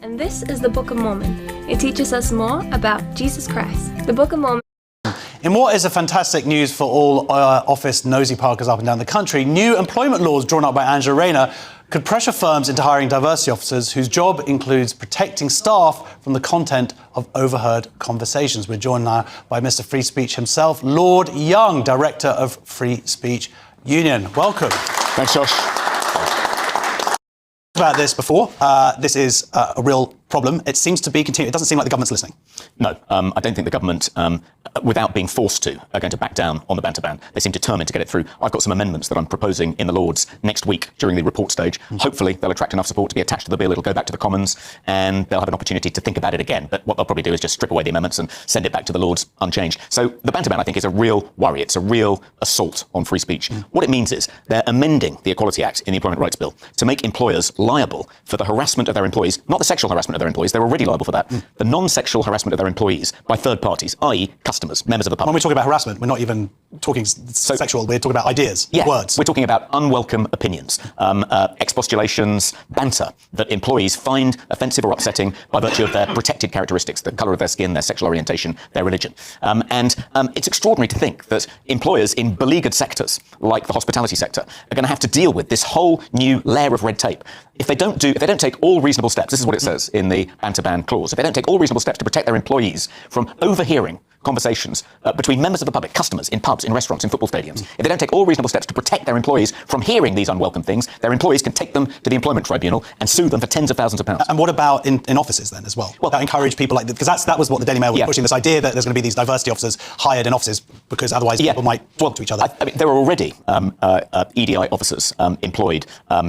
And this is the Book of Mormon. It teaches us more about Jesus Christ. The Book of Mormon. In what is a fantastic news for all office nosy parkers up and down the country, new employment laws drawn up by Angela Rayner could pressure firms into hiring diversity officers whose job includes protecting staff from the content of overheard conversations. We're joined now by Mr. Free Speech himself, Lord Young, Director of Free Speech Union. Welcome. Thanks, Josh. About this before. This is a real problem. It seems to be continuing. It doesn't seem like the government's listening. No, I don't think the government, without being forced to, are going to back down on the banter ban. They seem determined to get it through. I've got some amendments that I'm proposing in the Lords next week during the report stage. Hopefully they'll attract enough support to be attached to the bill. It'll go back to the Commons and they'll have an opportunity to think about it again. But what they'll probably do is just strip away the amendments and send it back to the Lords unchanged. So the banter ban, I think, is a real worry. It's a real assault on free speech. What it means is they're amending the Equality Act in the Employment Rights Bill to make employers liable for the harassment of their employees, not the sexual harassment of their employees. They're already liable for that. The non-sexual harassment of their employees by third parties, i.e. customers, members of the public. When we talk about harassment, we're not even talking sexual, we're talking about ideas, words. We're talking about unwelcome opinions, expostulations, banter that employees find offensive or upsetting by virtue of their protected characteristics, the colour of their skin, their sexual orientation, their religion. It's extraordinary to think that employers in beleaguered sectors, like the hospitality sector, are going to have to deal with this whole new layer of red tape. If they don't take all reasonable steps, this is what it says in the banter ban clause, if they don't take all reasonable steps to protect their employees from overhearing conversations between members of the public, customers, in pubs, in restaurants, in football stadiums, if they don't take all reasonable steps to protect their employees from hearing these unwelcome things, their employees can take them to the Employment Tribunal and sue them for tens of thousands of pounds. And what about in offices then as well? That encourage people like, because that was what the Daily Mail was pushing, this idea that there's going to be these diversity officers hired in offices because otherwise people might talk to each other. I mean, there are already EDI officers employed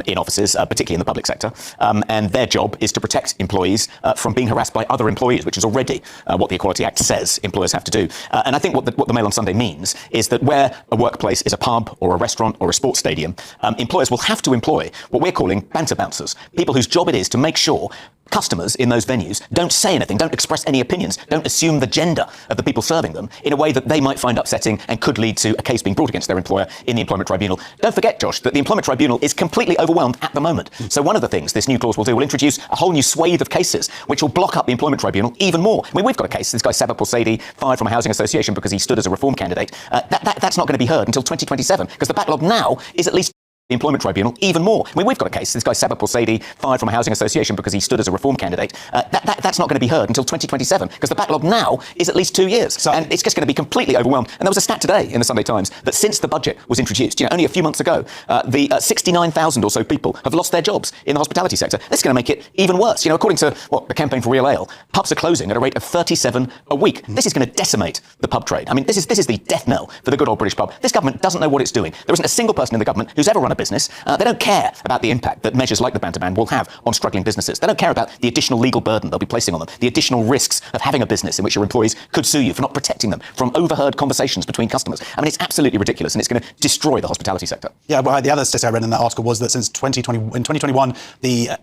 in offices, particularly in the public sector, and their job is to protect employees from being harassed by other employees, which is already what the Equality Act says employers have to do. And I think what the Mail on Sunday means is that where a workplace is a pub or a restaurant or a sports stadium, employers will have to employ what we're calling banter bouncers, people whose job it is to make sure customers in those venues don't say anything, don't express any opinions, don't assume the gender of the people serving them in a way that they might find upsetting and could lead to a case being brought against their employer in the Employment Tribunal. Don't forget, Josh, that the Employment Tribunal is completely overwhelmed at the moment. So one of the things this new clause will do will introduce a whole new swathe of cases which will block up the Employment Tribunal even more. I mean, we've got a case, this guy Sabah Pulsadi, fired from a housing association because he stood as a reform candidate. That's not going to be heard until 2027 because the backlog now is at least the Employment Tribunal even more. I mean, we've got a case, this guy Sabah Pulsadi, fired from a housing association because he stood as a reform candidate. That's not going to be heard until 2027 because the backlog now is at least 2 years. And it's just going to be completely overwhelmed. And there was a stat today in the Sunday Times that since the budget was introduced, only a few months ago, the 69,000 or so people have lost their jobs in the hospitality sector. This is going to make it even worse. According to the Campaign for Real Ale, pubs are closing at a rate of 37 a week. This is going to decimate the pub trade. I mean, this is the death knell for the good old British pub. This government doesn't know what it's doing. There isn't a single person in the government who's ever run a business. They don't care about the impact that measures like the banter ban will have on struggling businesses. They don't care about the additional legal burden they'll be placing on them, the additional risks of having a business in which your employees could sue you for not protecting them from overheard conversations between customers. I mean, it's absolutely ridiculous, and it's going to destroy the hospitality sector. Yeah, well, the other statistic I read in that article was that since 2021, the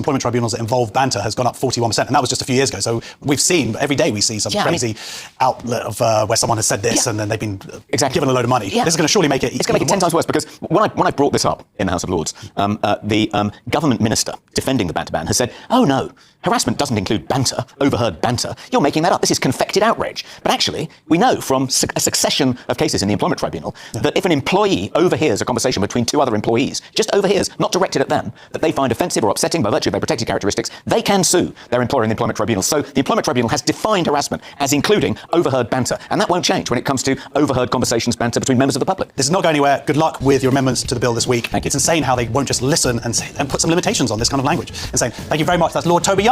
employment tribunals that involve banter has gone up 41%, and that was just a few years ago. So we've seen, every day we see some crazy outlet of where someone has said this and then they've been given a load of money. This is going to surely make it... It's going to make it 10 times worse, because when I brought this up in the House of Lords, the government minister defending the banter ban has said, oh no, harassment doesn't include banter, overheard banter. You're making that up. This is confected outrage. But actually, we know from a succession of cases in the Employment Tribunal that if an employee overhears a conversation between two other employees, just overhears, not directed at them, that they find offensive or upsetting by virtue of their protected characteristics, they can sue their employer in the Employment Tribunal. So the Employment Tribunal has defined harassment as including overheard banter. And that won't change when it comes to overheard conversations, banter between members of the public. This is not going anywhere. Good luck with your amendments to the bill this week. Thank you. It's insane how they won't just listen and put some limitations on this kind of language. Insane. Thank you very much. That's Lord Toby Young.